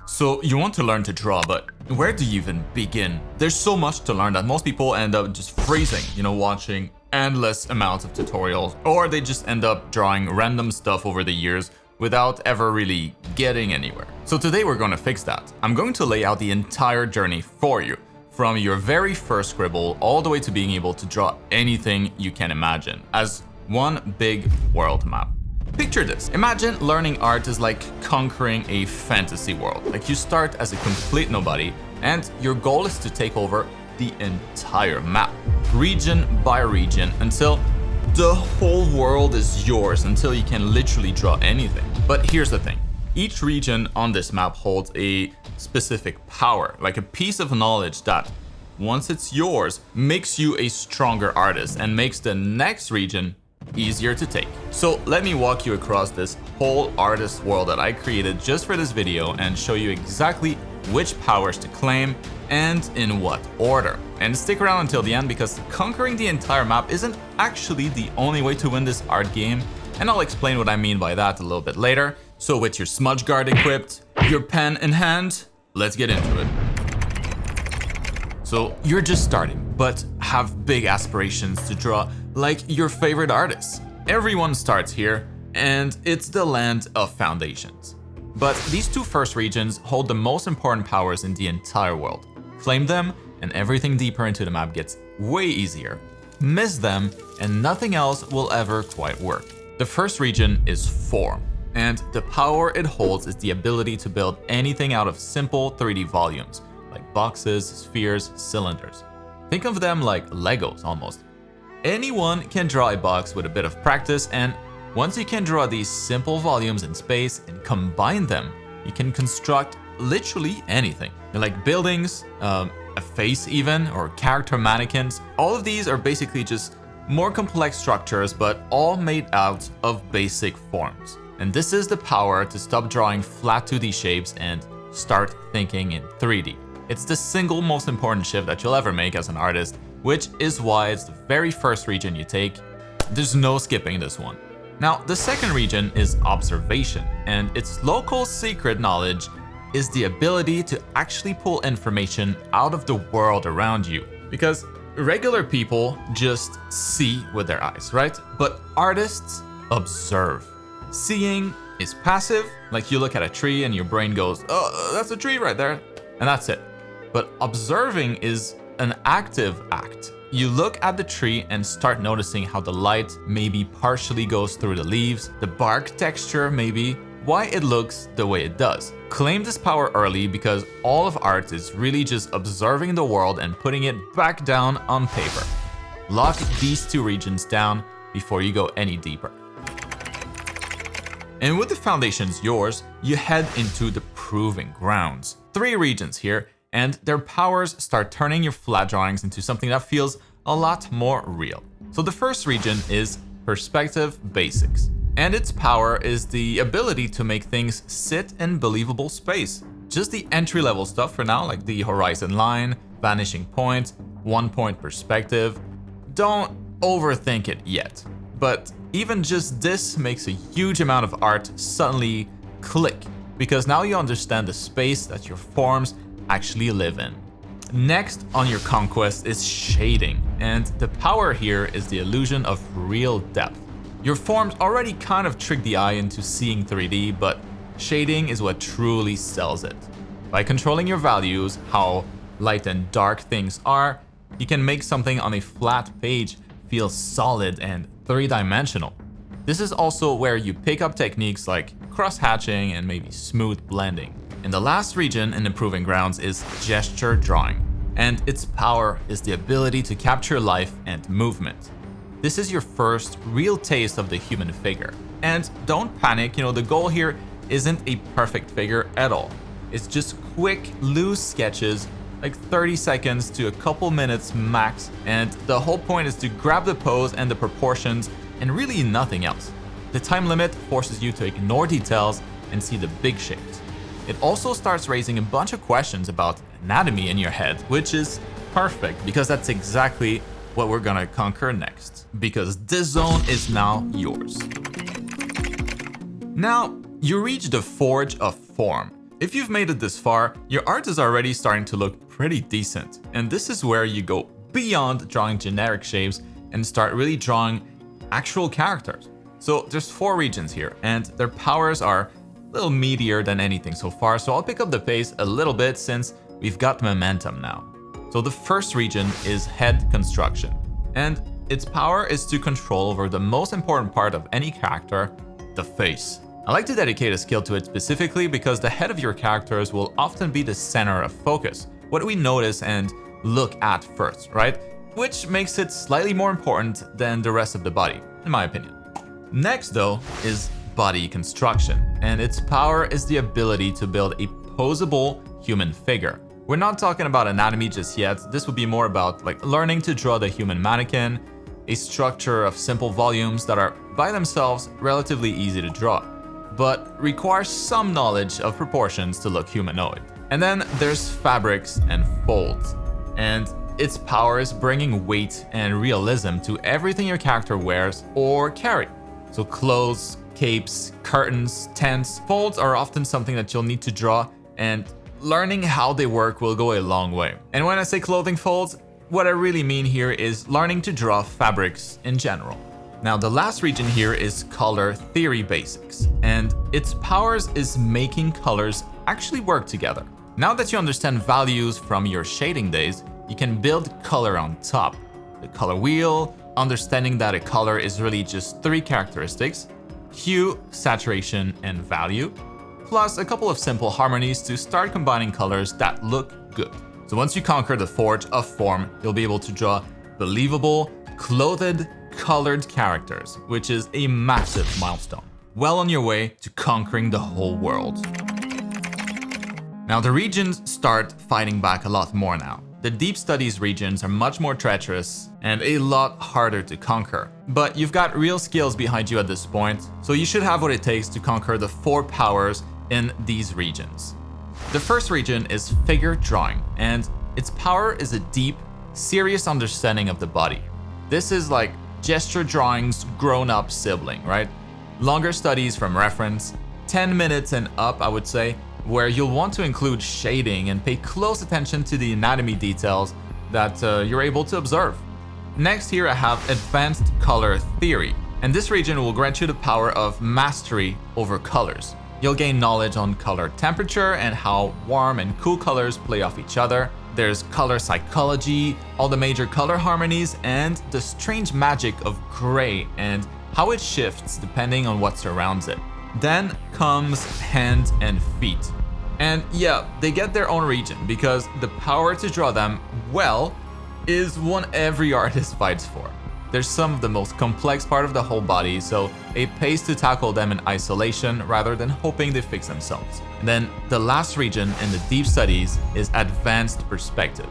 So you want to learn to draw, but where do you even begin? There's so much to learn that most people end up just freezing, watching endless amounts of tutorials, or they just end up drawing random stuff over the years without ever really getting anywhere. So today we're going to fix that. I'm going to lay out the entire journey for you, from your very first scribble all the way to being able to draw anything you can imagine, as one big world map. Picture this. Imagine learning art is like conquering a fantasy world. Like you start as a complete nobody, and your goal is to take over the entire map, region by region, until the whole world is yours, until you can literally draw anything. But here's the thing. Each region on this map holds a specific power, like a piece of knowledge that, once it's yours, makes you a stronger artist and makes the next region easier to take. So let me walk you across this whole artist world that I created just for this video and show you exactly which powers to claim and in what order. And stick around until the end, because conquering the entire map isn't actually the only way to win this art game, and I'll explain what I mean by that a little bit later. So with your smudge guard equipped, your pen in hand, let's get into it. So you're just starting, but have big aspirations to draw like your favorite artists. Everyone starts here, and it's the land of foundations. But these two first regions hold the most important powers in the entire world. Claim them, and everything deeper into the map gets way easier. Miss them, and nothing else will ever quite work. The first region is form, and the power it holds is the ability to build anything out of simple 3D volumes, like boxes, spheres, cylinders. Think of them like Legos almost. Anyone can draw a box with a bit of practice, and once you can draw these simple volumes in space and combine them, you can construct literally anything. Like buildings, a face even, or character mannequins. All of these are basically just more complex structures, but all made out of basic forms. And this is the power to stop drawing flat 2D shapes and start thinking in 3D. It's the single most important shift that you'll ever make as an artist, which is why it's the very first region you take. There's no skipping this one. Now, the second region is observation, and its local secret knowledge is the ability to actually pull information out of the world around you. Because regular people just see with their eyes, right? But artists observe. Seeing is passive, like you look at a tree and your brain goes, oh, that's a tree right there, and that's it. But observing is an active act. You look at the tree and start noticing how the light maybe partially goes through the leaves, the bark texture maybe, why it looks the way it does. Claim this power early, because all of art is really just observing the world and putting it back down on paper. Lock these two regions down before you go any deeper. And with the foundations yours, you head into the proving grounds. 3 regions here, and their powers start turning your flat drawings into something that feels a lot more real. So the first region is Perspective Basics, and its power is the ability to make things sit in believable space. Just the entry-level stuff for now, like the horizon line, vanishing point, 1-point perspective. Don't overthink it yet, but even just this makes a huge amount of art suddenly click, because now you understand the space that your forms actually live in. Next on your conquest is shading, and the power here is the illusion of real depth. Your forms already kind of trick the eye into seeing 3D, but shading is what truly sells it. By controlling your values, how light and dark things are, you can make something on a flat page feel solid and 3-dimensional. This is also where you pick up techniques like cross-hatching and maybe smooth blending. And the last region in the Proving Grounds is gesture drawing, and its power is the ability to capture life and movement. This is your first real taste of the human figure. And don't panic, the goal here isn't a perfect figure at all. It's just quick, loose sketches, like 30 seconds to a couple minutes max, and the whole point is to grab the pose and the proportions and really nothing else. The time limit forces you to ignore details and see the big shapes. It also starts raising a bunch of questions about anatomy in your head, which is perfect, because that's exactly what we're gonna conquer next. Because this zone is now yours. Now, you reach the Forge of Form. If you've made it this far, your art is already starting to look pretty decent, and this is where you go beyond drawing generic shapes and start really drawing actual characters. So there's 4 regions here, and their powers are a little meatier than anything so far, so I'll pick up the pace a little bit since we've got momentum now. So the first region is head construction, and its power is to control over the most important part of any character, the face. I like to dedicate a skill to it specifically because the head of your characters will often be the center of focus, what we notice and look at first, right? Which makes it slightly more important than the rest of the body, in my opinion. Next though is body construction, and its power is the ability to build a posable human figure. We're not talking about anatomy just yet. This would be more about like learning to draw the human mannequin, a structure of simple volumes that are by themselves relatively easy to draw, but require some knowledge of proportions to look humanoid. And then there's fabrics and folds, and its power is bringing weight and realism to everything your character wears or carry. So clothes, capes, curtains, tents, folds are often something that you'll need to draw, and learning how they work will go a long way. And when I say clothing folds, what I really mean here is learning to draw fabrics in general. Now, the last region here is color theory basics, and its powers is making colors actually work together. Now that you understand values from your shading days, you can build color on top. The color wheel, understanding that a color is really just 3 characteristics: hue, saturation, and value, plus a couple of simple harmonies to start combining colors that look good. So once you conquer the forge of form, you'll be able to draw believable, clothed, colored characters, which is a massive milestone. Well on your way to conquering the whole world. Now the regions start fighting back a lot more now. The deep studies regions are much more treacherous and a lot harder to conquer. But you've got real skills behind you at this point, so you should have what it takes to conquer the 4 powers in these regions. The first region is figure drawing, and its power is a deep, serious understanding of the body. This is like gesture drawing's grown-up sibling, right? Longer studies from reference, 10 minutes and up, I would say, where you'll want to include shading and pay close attention to the anatomy details that you're able to observe. Next here I have advanced color theory, and this region will grant you the power of mastery over colors. You'll gain knowledge on color temperature and how warm and cool colors play off each other. There's color psychology, all the major color harmonies, and the strange magic of gray and how it shifts depending on what surrounds it. Then comes hand and feet. And yeah, they get their own region because the power to draw them well is one every artist fights for. There's some of the most complex part of the whole body, so it pays to tackle them in isolation rather than hoping they fix themselves. And then the last region in the deep studies is advanced perspective.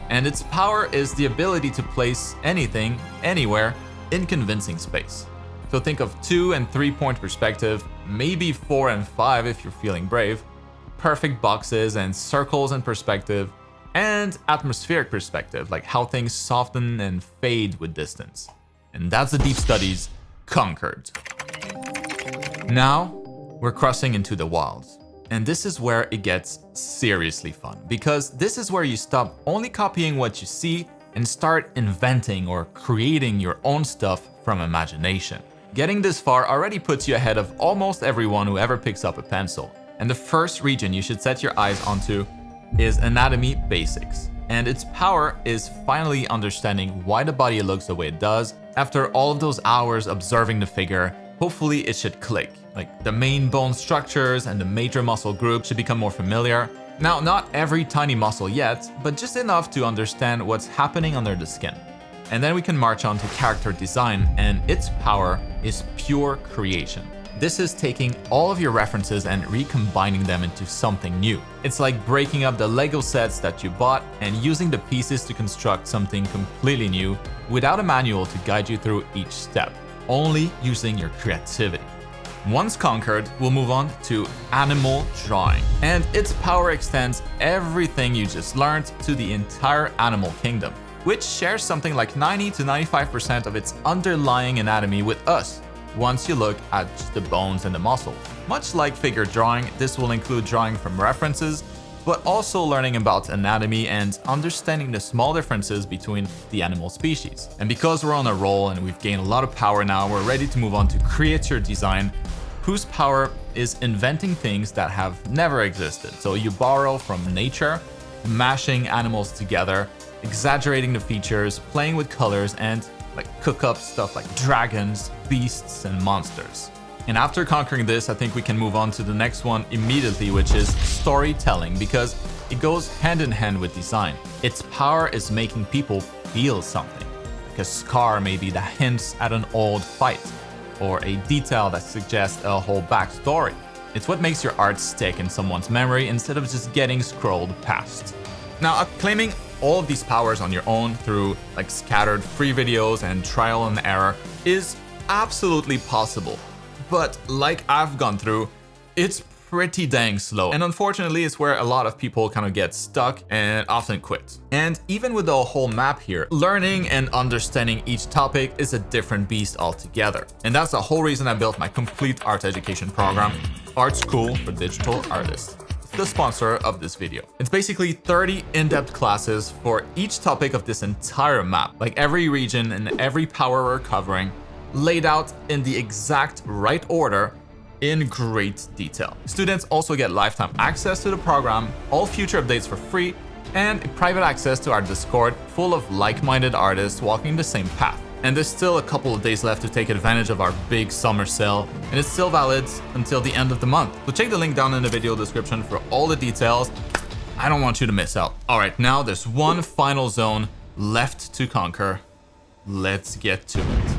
And its power is the ability to place anything, anywhere, in convincing space. So think of 2 and 3 point perspective, maybe 4 and 5 if you're feeling brave, perfect boxes and circles in perspective, and atmospheric perspective, like how things soften and fade with distance. And that's the deep studies conquered. Now, we're crossing into the wilds. And this is where it gets seriously fun, because this is where you stop only copying what you see and start inventing or creating your own stuff from imagination. Getting this far already puts you ahead of almost everyone who ever picks up a pencil. And the first region you should set your eyes onto is anatomy basics. And its power is finally understanding why the body looks the way it does. After all of those hours observing the figure, hopefully it should click. Like the main bone structures and the major muscle groups should become more familiar. Now, not every tiny muscle yet, but just enough to understand what's happening under the skin. And then we can march on to character design, and its power is pure creation. This is taking all of your references and recombining them into something new. It's like breaking up the Lego sets that you bought and using the pieces to construct something completely new without a manual to guide you through each step, only using your creativity. Once conquered, we'll move on to animal drawing, and its power extends everything you just learned to the entire animal kingdom, which shares something like 90 to 95% of its underlying anatomy with us. once you look at just the bones and the muscles. Much like figure drawing, this will include drawing from references, but also learning about anatomy and understanding the small differences between the animal species. And because we're on a roll and we've gained a lot of power now, we're ready to move on to creature design, whose power is inventing things that have never existed. So you borrow from nature, mashing animals together, exaggerating the features, playing with colors, and cook up stuff like dragons, beasts, and monsters. And after conquering this, I think we can move on to the next one immediately, which is storytelling, because it goes hand in hand with design. Its power is making people feel something, like a scar maybe that hints at an old fight, or a detail that suggests a whole backstory. It's what makes your art stick in someone's memory instead of just getting scrolled past. Now, claiming all of these powers on your own through scattered free videos and trial and error is absolutely possible. But like I've gone through, it's pretty dang slow. And unfortunately, it's where a lot of people kind of get stuck and often quit. And even with the whole map here, learning and understanding each topic is a different beast altogether. And that's the whole reason I built my complete art education program, Art School for Digital Artists. It's the sponsor of this video. It's basically 30 in-depth classes for each topic of this entire map, like every region and every power we're covering, laid out in the exact right order in great detail. Students also get lifetime access to the program, all future updates for free, and private access to our Discord full of like-minded artists walking the same path. And there's still a couple of days left to take advantage of our big summer sale, and it's still valid until the end of the month. So check the link down in the video description for all the details. I don't want you to miss out. All right, now there's one final zone left to conquer. Let's get to it.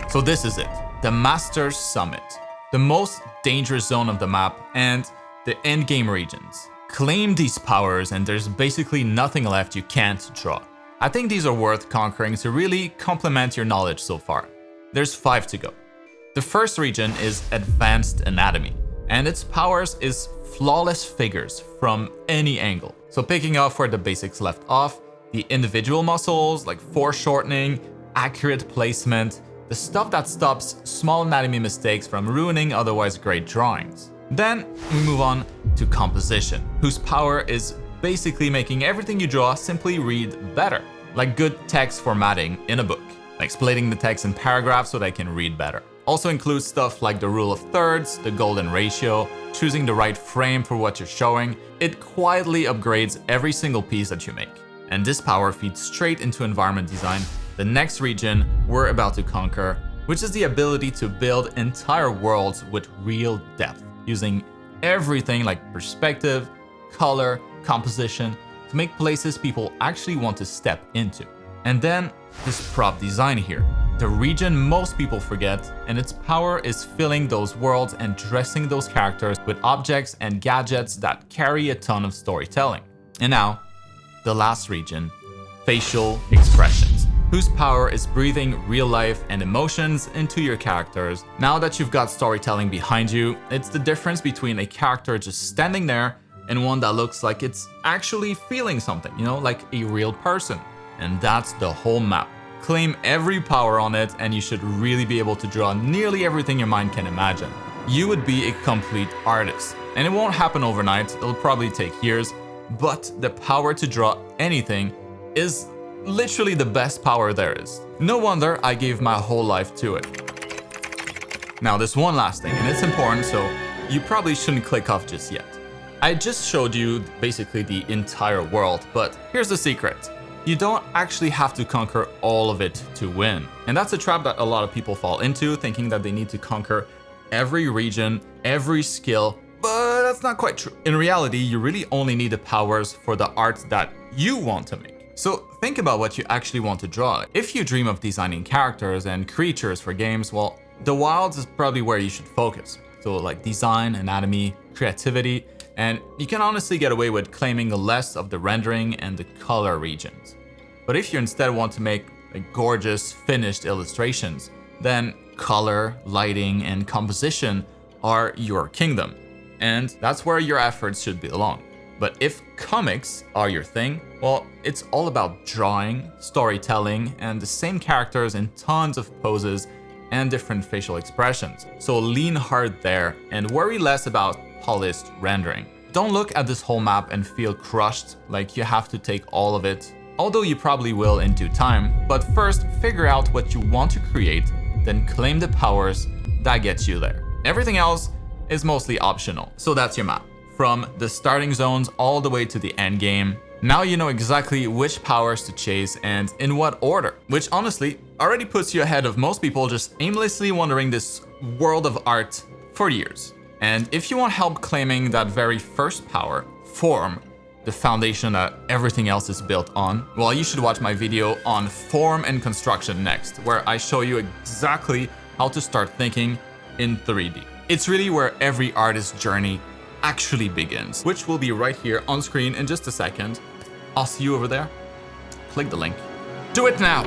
So this is it, the Masters Summit, the most dangerous zone of the map and the endgame regions. Claim these powers and there's basically nothing left you can't draw. I think these are worth conquering to really complement your knowledge so far. There's 5 to go. The first region is Advanced Anatomy, and its powers is flawless figures from any angle. So picking up where the basics left off, the individual muscles like foreshortening, accurate placement, the stuff that stops small anatomy mistakes from ruining otherwise great drawings. Then we move on to composition, whose power is basically making everything you draw simply read better, like good text formatting in a book, like splitting the text in paragraphs so that I can read better. Also includes stuff like the rule of thirds, the golden ratio, choosing the right frame for what you're showing. It quietly upgrades every single piece that you make. And this power feeds straight into environment design, the next region we're about to conquer, which is the ability to build entire worlds with real depth, using everything like perspective, color, composition, to make places people actually want to step into. And then this prop design here, the region most people forget, and its power is filling those worlds and dressing those characters with objects and gadgets that carry a ton of storytelling. And now, the last region, facial expressions, whose power is breathing real life and emotions into your characters. Now that you've got storytelling behind you, it's the difference between a character just standing there and one that looks like it's actually feeling something, like a real person. And that's the whole map. Claim every power on it and you should really be able to draw nearly everything your mind can imagine. You would be a complete artist. And it won't happen overnight, it'll probably take years, but the power to draw anything is literally the best power there is. No wonder I gave my whole life to it. Now there's one last thing, and it's important, so you probably shouldn't click off just yet. I just showed you basically the entire world, but here's the secret. You don't actually have to conquer all of it to win. And that's a trap that a lot of people fall into, thinking that they need to conquer every region, every skill, but that's not quite true. In reality, you really only need the powers for the art that you want to make. So think about what you actually want to draw. If you dream of designing characters and creatures for games, well, the wilds is probably where you should focus. So like design, anatomy, creativity, and you can honestly get away with claiming less of the rendering and the color regions. But if you instead want to make gorgeous finished illustrations, then color, lighting, and composition are your kingdom. And that's where your efforts should belong. But if comics are your thing, well, it's all about drawing, storytelling, and the same characters in tons of poses and different facial expressions. So lean hard there and worry less about polished rendering. Don't look at this whole map and feel crushed like you have to take all of it, although you probably will in due time. But first, figure out what you want to create, then claim the powers that get you there. Everything else is mostly optional. So that's your map. From the starting zones all the way to the end game. Now you know exactly which powers to chase and in what order, which honestly already puts you ahead of most people just aimlessly wandering this world of art for years. And if you want help claiming that very first power, form, the foundation that everything else is built on, well, you should watch my video on form and construction next, where I show you exactly how to start thinking in 3D. It's really where every artist's journey actually begins, which will be right here on screen in just a second. I'll see you over there. Click the link. Do it now!